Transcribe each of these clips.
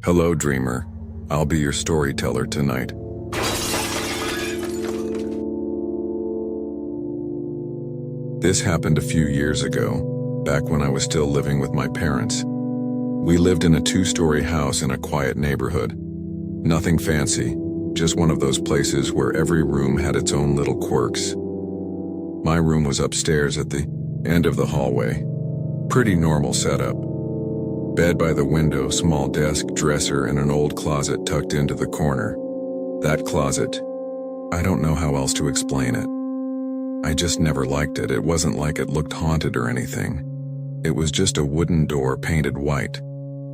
Hello, dreamer. I'll be your storyteller tonight. This happened a few years ago, back when I was still living with my parents. We lived in a 2-story house in a quiet neighborhood. Nothing fancy, just one of those places where every room had its own little quirks. My room was upstairs at the end of the hallway. Pretty normal setup. Bed by the window, small desk, dresser, and an old closet tucked into the corner. That closet, I don't know how else to explain it. I just never liked it. It wasn't like it looked haunted or anything. It was just a wooden door painted white,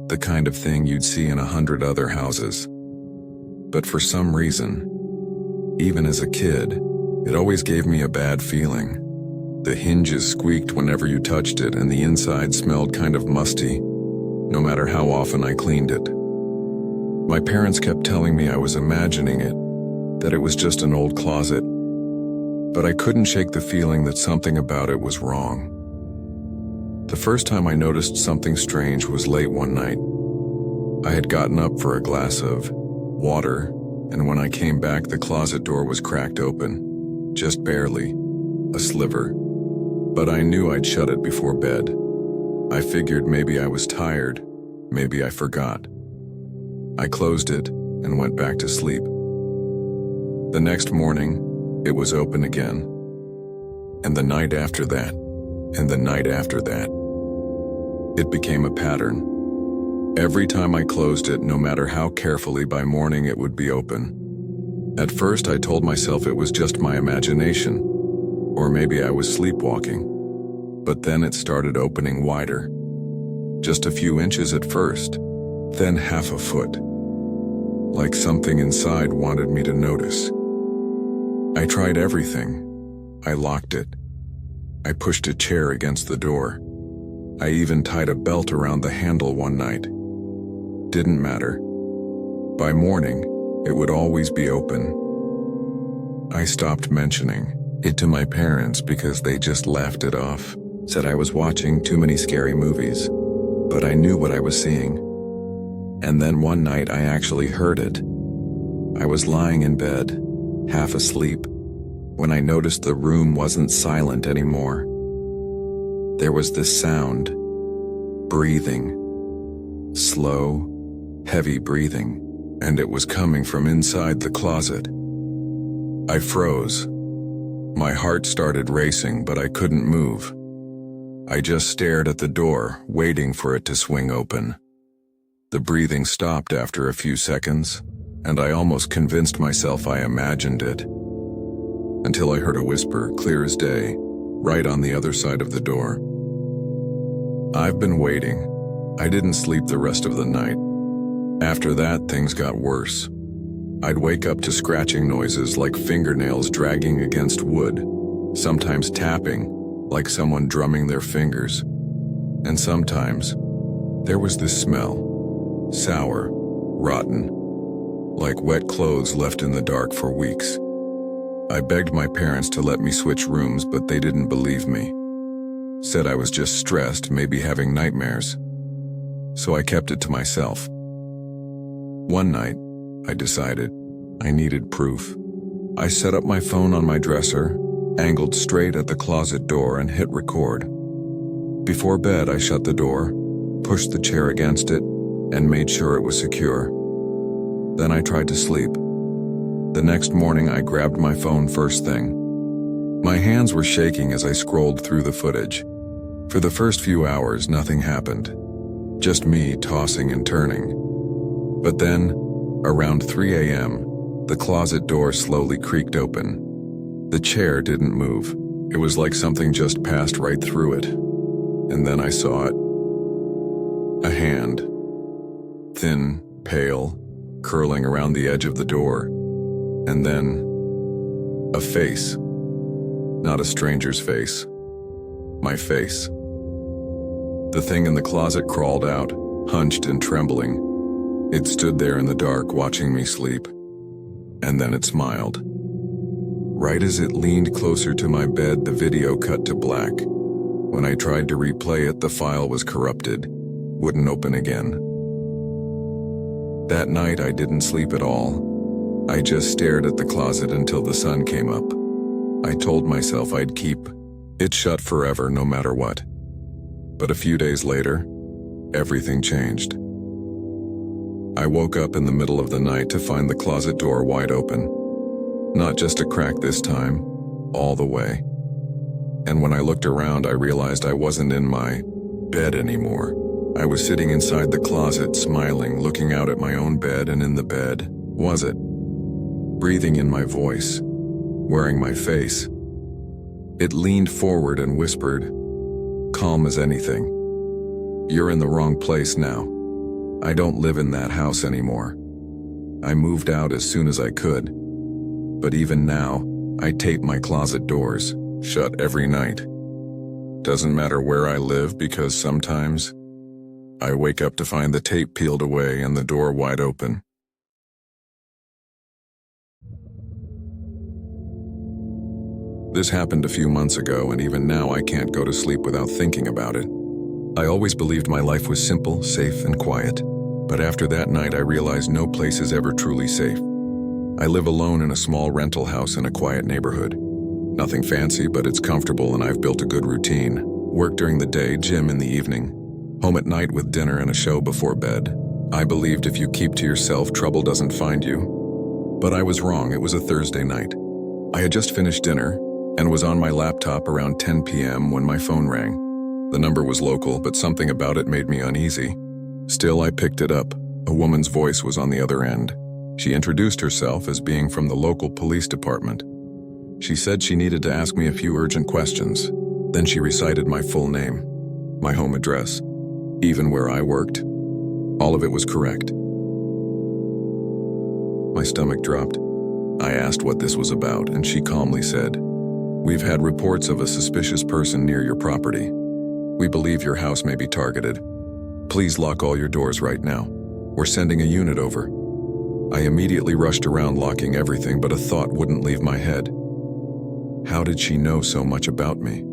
the kind of thing you'd see in 100 other houses. But for some reason, even as a kid, it always gave me a bad feeling. The hinges squeaked whenever you touched it, and the inside smelled kind of musty, no matter how often I cleaned it. My parents kept telling me I was imagining it, that it was just an old closet, but I couldn't shake the feeling that something about it was wrong. The first time I noticed something strange was late one night. I had gotten up for a glass of water, and when I came back, the closet door was cracked open, just barely, a sliver. But I knew I'd shut it before bed. I figured maybe I was tired, maybe I forgot. I closed it and went back to sleep. The next morning, it was open again. And the night after that, and the night after that. It became a pattern. Every time I closed it, no matter how carefully, by morning it would be open. At first I told myself it was just my imagination, or maybe I was sleepwalking. But then it started opening wider. Just a few inches at first, then half a foot. Like something inside wanted me to notice. I tried everything. I locked it. I pushed a chair against the door. I even tied a belt around the handle one night. Didn't matter. By morning, it would always be open. I stopped mentioning it to my parents because they just laughed it off, said I was watching too many scary movies, but I knew what I was seeing. And then one night I actually heard it. I was lying in bed, half asleep, when I noticed the room wasn't silent anymore. There was this sound, breathing, slow, heavy breathing, and it was coming from inside the closet. I froze. My heart started racing, but I couldn't move. I just stared at the door, waiting for it to swing open. The breathing stopped after a few seconds, and I almost convinced myself I imagined it. Until I heard a whisper, clear as day, right on the other side of the door. I've been waiting. I didn't sleep the rest of the night. After that, things got worse. I'd wake up to scratching noises like fingernails dragging against wood, sometimes tapping, like someone drumming their fingers. And sometimes, there was this smell, sour, rotten, like wet clothes left in the dark for weeks. I begged my parents to let me switch rooms, but they didn't believe me. Said I was just stressed, maybe having nightmares. So I kept it to myself. One night, I decided I needed proof. I set up my phone on my dresser, angled straight at the closet door, and hit record. Before bed, I shut the door, pushed the chair against it, and made sure it was secure. Then I tried to sleep. The next morning, I grabbed my phone first thing. My hands were shaking as I scrolled through the footage. For the first few hours, nothing happened. Just me tossing and turning. But then, around 3 a.m., the closet door slowly creaked open. The chair didn't move. It was like something just passed right through it. And then I saw it. A hand. Thin, pale, curling around the edge of the door. And then, a face. Not a stranger's face. My face. The thing in the closet crawled out, hunched and trembling. It stood there in the dark, watching me sleep. And then it smiled. Right as it leaned closer to my bed, the video cut to black. When I tried to replay it, the file was corrupted. Wouldn't open again. That night I didn't sleep at all. I just stared at the closet until the sun came up. I told myself I'd keep it shut forever no matter what. But a few days later, everything changed. I woke up in the middle of the night to find the closet door wide open. Not just a crack this time, all the way. And when I looked around, I realized I wasn't in my bed anymore. I was sitting inside the closet, smiling, looking out at my own bed, and in the bed was it. Breathing in my voice, wearing my face. It leaned forward and whispered, calm as anything. You're in the wrong place now. I don't live in that house anymore. I moved out as soon as I could. But even now, I tape my closet doors shut every night. Doesn't matter where I live, because sometimes I wake up to find the tape peeled away and the door wide open. This happened a few months ago, and even now I can't go to sleep without thinking about it. I always believed my life was simple, safe, and quiet. But after that night, I realized no place is ever truly safe. I live alone in a small rental house in a quiet neighborhood. Nothing fancy, but it's comfortable, and I've built a good routine. Work during the day, gym in the evening. Home at night with dinner and a show before bed. I believed if you keep to yourself, trouble doesn't find you. But I was wrong. It was a Thursday night. I had just finished dinner and was on my laptop around 10 p.m. when my phone rang. The number was local, but something about it made me uneasy. Still, I picked it up. A woman's voice was on the other end. She introduced herself as being from the local police department. She said she needed to ask me a few urgent questions. Then she recited my full name, my home address, even where I worked. All of it was correct. My stomach dropped. I asked what this was about, and she calmly said, "We've had reports of a suspicious person near your property. We believe your house may be targeted. Please lock all your doors right now. We're sending a unit over." I immediately rushed around locking everything, but a thought wouldn't leave my head. How did she know so much about me?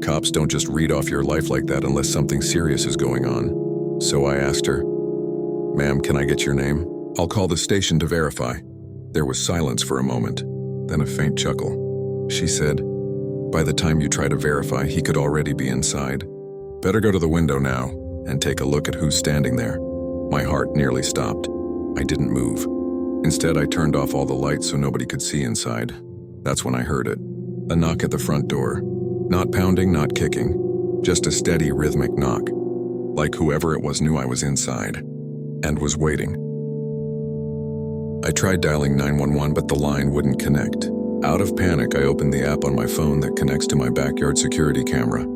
Cops don't just read off your life like that unless something serious is going on. So I asked her, "Ma'am, can I get your name? I'll call the station to verify." There was silence for a moment, then a faint chuckle. She said, "By the time you try to verify, he could already be inside. Better go to the window now and take a look at who's standing there." My heart nearly stopped. I didn't move. Instead, I turned off all the lights so nobody could see inside. That's when I heard it. A knock at the front door. Not pounding, not kicking. Just a steady, rhythmic knock. Like whoever it was knew I was inside and was waiting. I tried dialing 911, but the line wouldn't connect. Out of panic, I opened the app on my phone that connects to my backyard security camera.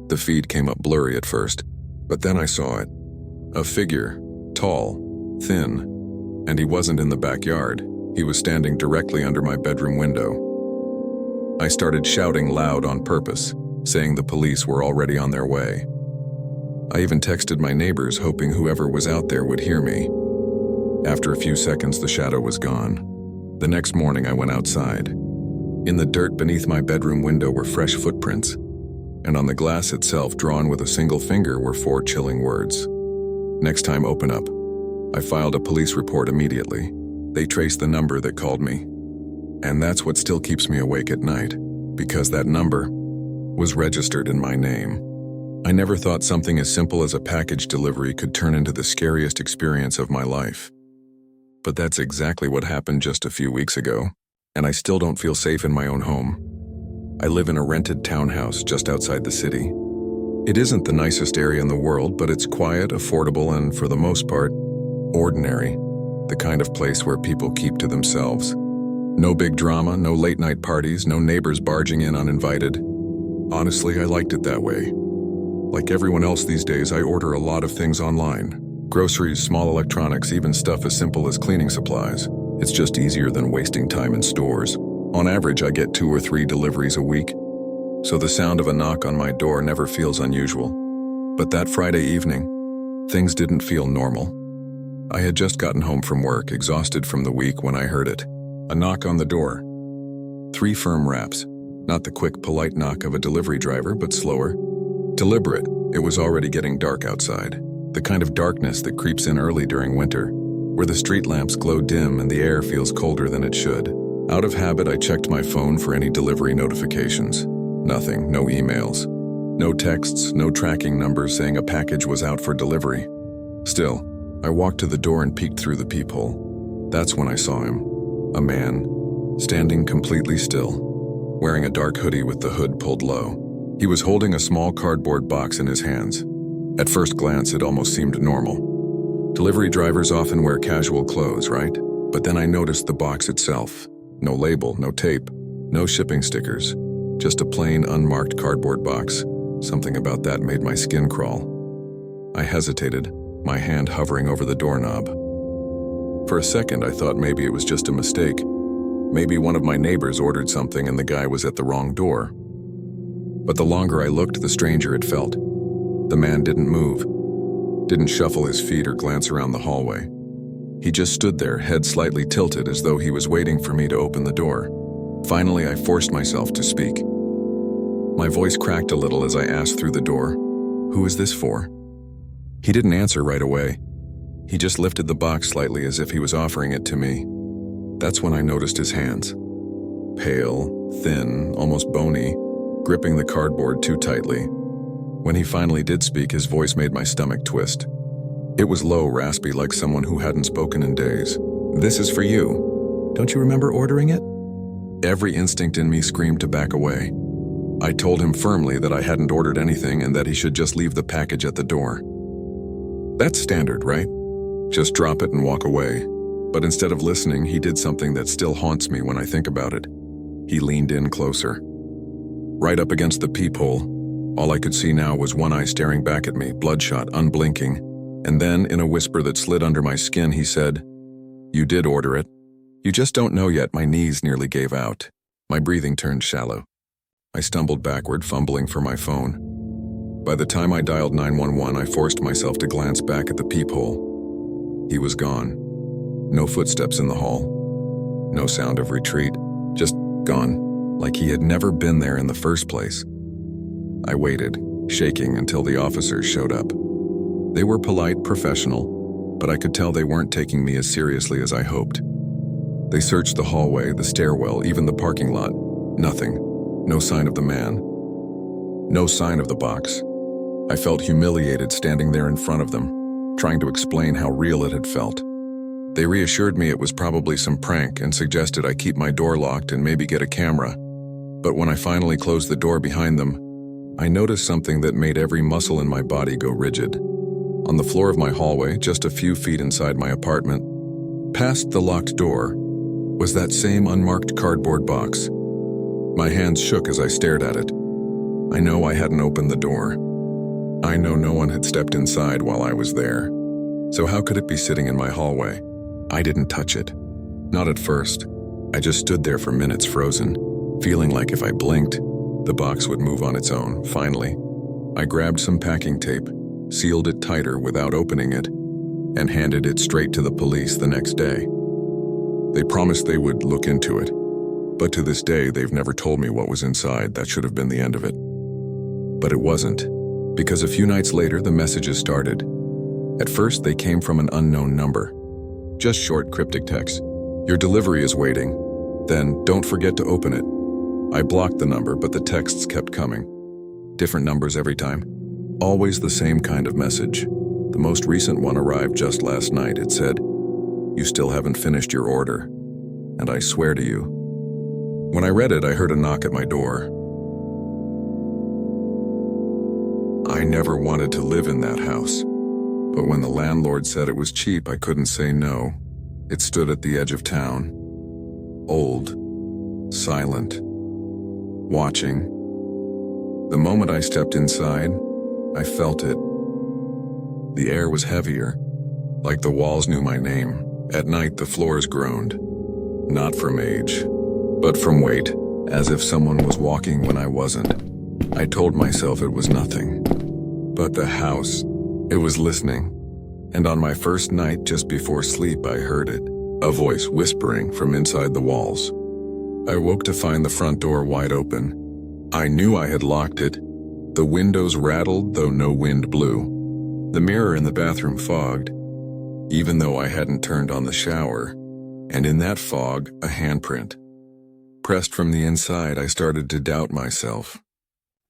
The feed came up blurry at first, but then I saw it. A figure, tall, thin, and he wasn't in the backyard. He was standing directly under my bedroom window. I started shouting loud on purpose, saying the police were already on their way. I even texted my neighbors, hoping whoever was out there would hear me. After a few seconds, the shadow was gone. The next morning, I went outside. In the dirt beneath my bedroom window were fresh footprints, and on the glass itself, drawn with a single finger, were 4 chilling words. "Next time, open up." I filed a police report immediately. They traced the number that called me. And that's what still keeps me awake at night, because that number was registered in my name. I never thought something as simple as a package delivery could turn into the scariest experience of my life. But that's exactly what happened just a few weeks ago, and I still don't feel safe in my own home. I live in a rented townhouse just outside the city. It isn't the nicest area in the world, but it's quiet, affordable, and for the most part, ordinary. The kind of place where people keep to themselves. No big drama, no late-night parties, no neighbors barging in uninvited. Honestly, I liked it that way. Like everyone else these days, I order a lot of things online. Groceries, small electronics, even stuff as simple as cleaning supplies. It's just easier than wasting time in stores. On average, I get 2 or 3 deliveries a week, so the sound of a knock on my door never feels unusual. But that Friday evening, things didn't feel normal. I had just gotten home from work, exhausted from the week, when I heard it. A knock on the door. 3 firm raps. Not the quick, polite knock of a delivery driver, but slower. Deliberate. It was already getting dark outside. The kind of darkness that creeps in early during winter. where the street lamps glow dim and the air feels colder than it should. Out of habit, I checked my phone for any delivery notifications. Nothing, no emails. No texts, no tracking numbers saying a package was out for delivery. Still, I walked to the door and peeked through the peephole. That's when I saw him. A man, standing completely still, wearing a dark hoodie with the hood pulled low. He was holding a small cardboard box in his hands. At first glance, it almost seemed normal. Delivery drivers often wear casual clothes, right? But then I noticed the box itself. No label, no tape, no shipping stickers. Just a plain, unmarked cardboard box. Something about that made my skin crawl. I hesitated, my hand hovering over the doorknob. For a second, I thought maybe it was just a mistake. Maybe one of my neighbors ordered something and the guy was at the wrong door. But the longer I looked, the stranger it felt. The man didn't move, didn't shuffle his feet or glance around the hallway. He just stood there, head slightly tilted, as though he was waiting for me to open the door. Finally, I forced myself to speak. My voice cracked a little as I asked through the door, "Who is this for?" He didn't answer right away. He just lifted the box slightly as if he was offering it to me. That's when I noticed his hands. Pale, thin, almost bony, gripping the cardboard too tightly. When he finally did speak, his voice made my stomach twist. It was low, raspy, like someone who hadn't spoken in days. "This is for you. Don't you remember ordering it?" Every instinct in me screamed to back away. I told him firmly that I hadn't ordered anything and that he should just leave the package at the door. That's standard, right? Just drop it and walk away. But instead of listening, he did something that still haunts me when I think about it. He leaned in closer. Right up against the peephole, all I could see now was one eye staring back at me, bloodshot, unblinking. And then, in a whisper that slid under my skin, he said, "You did order it. You just don't know yet." My knees nearly gave out. My breathing turned shallow. I stumbled backward, fumbling for my phone. By the time I dialed 911, I forced myself to glance back at the peephole. He was gone. No footsteps in the hall. No sound of retreat. Just gone, like he had never been there in the first place. I waited, shaking, until the officers showed up. They were polite, professional, but I could tell they weren't taking me as seriously as I hoped. They searched the hallway, the stairwell, even the parking lot. Nothing. No sign of the man. No sign of the box. I felt humiliated standing there in front of them, trying to explain how real it had felt. They reassured me it was probably some prank and suggested I keep my door locked and maybe get a camera. But when I finally closed the door behind them, I noticed something that made every muscle in my body go rigid. On the floor of my hallway, just a few feet inside my apartment, past the locked door, was that same unmarked cardboard box. My hands shook as I stared at it. I know I hadn't opened the door. I know no one had stepped inside while I was there. So how could it be sitting in my hallway? I didn't touch it. Not at first. I just stood there for minutes frozen, feeling like if I blinked, the box would move on its own. Finally, I grabbed some packing tape, sealed it tighter without opening it, and handed it straight to the police the next day. They promised they would look into it. But to this day, they've never told me what was inside. That should have been the end of it. But it wasn't, because a few nights later, the messages started. At first, they came from an unknown number. Just short, cryptic text. "Your delivery is waiting." Then, "Don't forget to open it." I blocked the number, but the texts kept coming. Different numbers every time. Always the same kind of message. The most recent one arrived just last night. It said, "You still haven't finished your order. And I swear to you." When I read it, I heard a knock at my door. I never wanted to live in that house. But when the landlord said it was cheap, I couldn't say no. It stood at the edge of town. Old. Silent. Watching. The moment I stepped inside, I felt it. The air was heavier, like the walls knew my name. At night, the floors groaned. Not from age, but from weight, as if someone was walking when I wasn't. I told myself it was nothing. But the house, it was listening. And on my first night, just before sleep, I heard it. A voice whispering from inside the walls. I woke to find the front door wide open. I knew I had locked it. The windows rattled, though no wind blew. The mirror in the bathroom fogged. even though I hadn't turned on the shower, and in that fog, a handprint. Pressed from the inside, I started to doubt myself.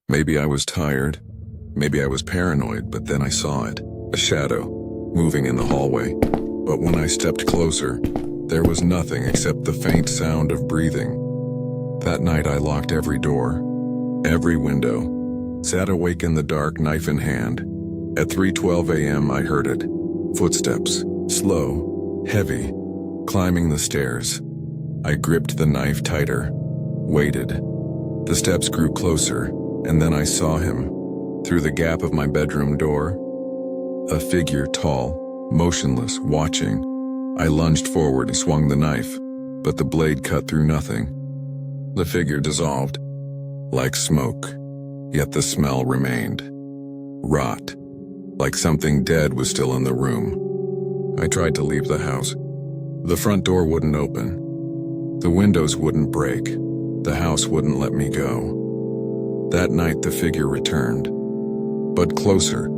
Maybe I was tired, maybe I was paranoid, but then I saw it, a shadow, moving in the hallway. But when I stepped closer, there was nothing except the faint sound of breathing. That night I locked every door, every window, sat awake in the dark, knife in hand. At 3:12 a.m. I heard it. Footsteps, slow, heavy, climbing the stairs. I gripped the knife tighter, waited. The steps grew closer, and then I saw him, through the gap of my bedroom door. A figure, tall, motionless, watching. I lunged forward and swung the knife, but the blade cut through nothing. The figure dissolved, like smoke, yet the smell remained. Rot, like something dead was still in the room. I tried to leave the house. The front door wouldn't open. The windows wouldn't break. The house wouldn't let me go. That night the figure returned, but closer,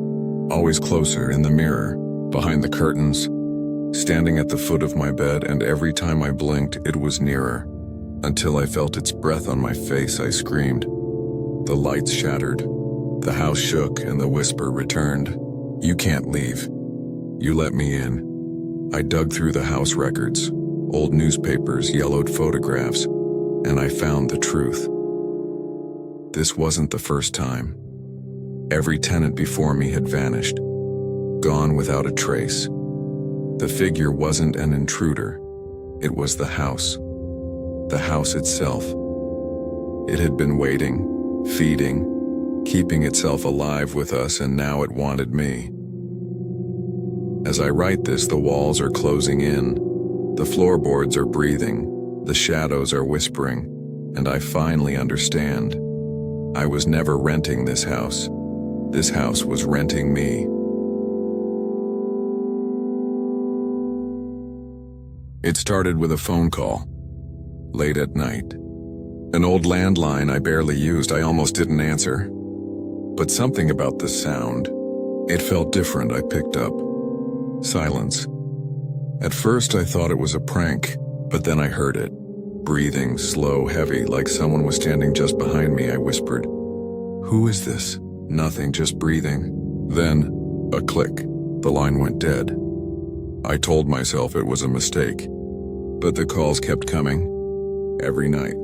always closer, in the mirror, behind the curtains, standing at the foot of my bed, and every time I blinked, it was nearer. Until I felt its breath on my face, I screamed. The lights shattered. The house shook, and the whisper returned. "You can't leave. You let me in." I dug through the house records, old newspapers, yellowed photographs, and I found the truth. This wasn't the first time. Every tenant before me had vanished, gone without a trace. The figure wasn't an intruder. It was the house itself. It had been waiting, feeding, keeping itself alive with us, and now it wanted me. As I write this, the walls are closing in, the floorboards are breathing, the shadows are whispering, and I finally understand. I was never renting this house. This house was renting me. It started with a phone call, late at night. An old landline I barely used. I almost didn't answer. But something about the sound, it felt different. I picked up. Silence. At first I thought it was a prank, but then I heard it. Breathing, slow, heavy, like someone was standing just behind me. I whispered, "Who is this?" Nothing, just breathing. Then, a click. The line went dead. I told myself it was a mistake, but the calls kept coming. Every night.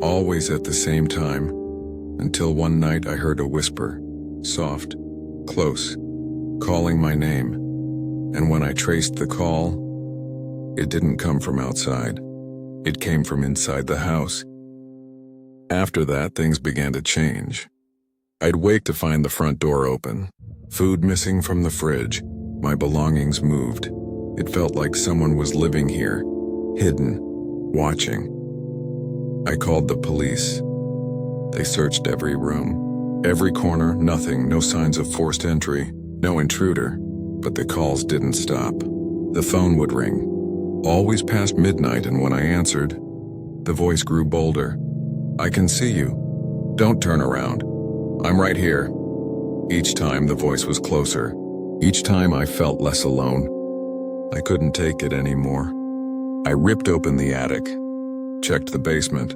Always at the same time. Until one night I heard a whisper. Soft. Close. Calling my name. And when I traced the call, it didn't come from outside. It came from inside the house. After that, things began to change. I'd wake to find the front door open, food missing from the fridge, my belongings moved. It felt like someone was living here, hidden, watching. I called the police. They searched every room, every corner, nothing, no signs of forced entry, no intruder. But the calls didn't stop. The phone would ring, always past midnight, and when I answered, the voice grew bolder. "I can see you. Don't turn around. I'm right here." Each time the voice was closer. Each time I felt less alone. I couldn't take it anymore. I ripped open the attic, checked the basement,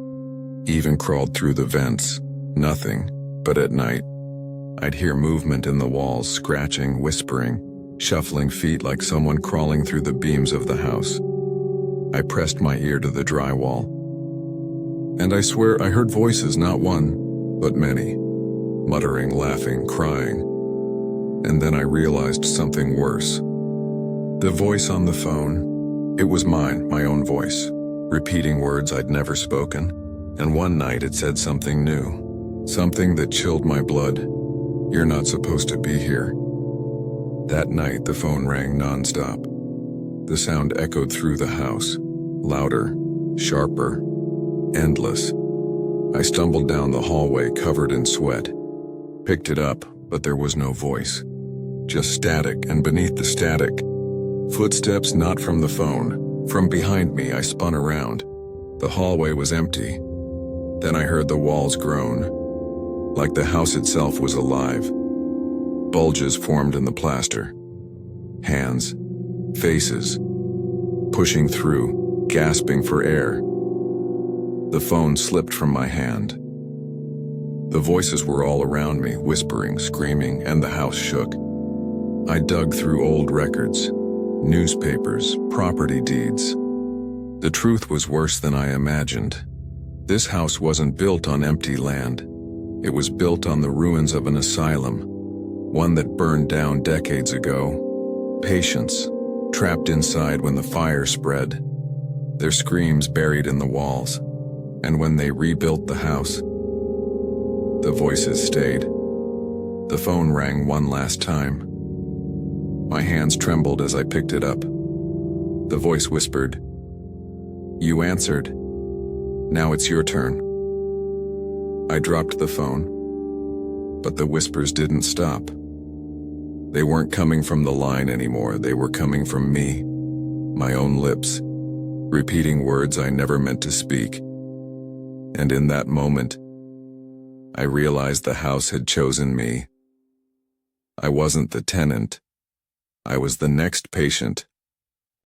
even crawled through the vents. Nothing, but at night, I'd hear movement in the walls, scratching, whispering, shuffling feet like someone crawling through the beams of the house. I pressed my ear to the drywall. And I swear I heard voices, not one, but many, muttering, laughing, crying. And then I realized something worse. The voice on the phone, it was mine, my own voice, repeating words I'd never spoken. And one night it said something new, something that chilled my blood. "You're not supposed to be here." That night the phone rang nonstop. The sound echoed through the house, louder, sharper, endless. I stumbled down the hallway covered in sweat, picked it up, but there was no voice. Just static, and beneath the static, footsteps, not from the phone, from behind me. I spun around. The hallway was empty. Then I heard the walls groan, like the house itself was alive. Bulges formed in the plaster. Hands, Faces. Pushing through, gasping for air. The phone slipped from my hand. The voices were all around me, whispering, screaming, and the house shook. I dug through old records, newspapers, property deeds. The truth was worse than I imagined. This house wasn't built on empty land. It was built on the ruins of an asylum, one that burned down decades ago. Patients, trapped inside when the fire spread, their screams buried in the walls. And when they rebuilt the house, the voices stayed. The phone rang one last time. My hands trembled as I picked it up. The voice whispered, "You answered. Now it's your turn." I dropped the phone, but the whispers didn't stop. They weren't coming from the line anymore. They were coming from me, my own lips, repeating words I never meant to speak. And in that moment, I realized the house had chosen me. I wasn't the tenant. I was the next patient,